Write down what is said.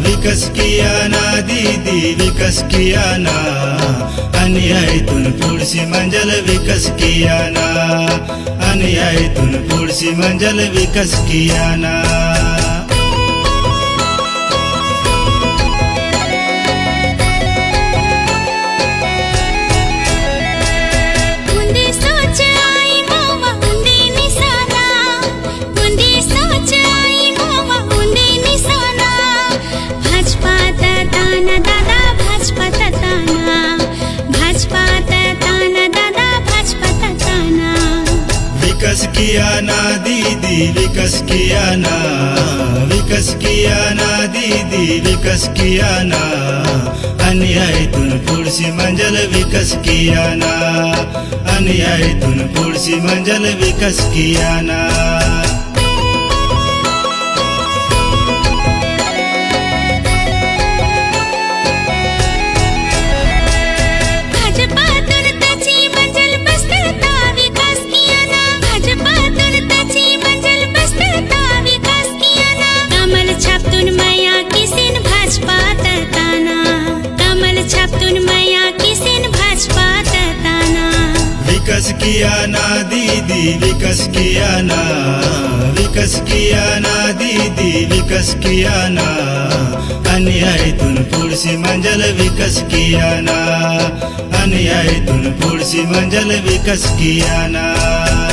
विकास किया ना दीदी विकास किया ना अन्यायातून पुढची मंजिल विकास किया ना अन्यायातून पुढची मंजिल विकास किया ना विकास किया ना दीदी विकास किया ना दीदी विकास किया ना अन्यायातून पुढची मंजिल विकास किया ना अन्यायातून पुढची मंजिल विकास किया ना विकास किया ना दीदी विकास किया ना दीदी विकास किया ना अन्यायातून पुढची मंजिल विकास किया ना अन्यायातून पुढची मंजिल विकास किया ना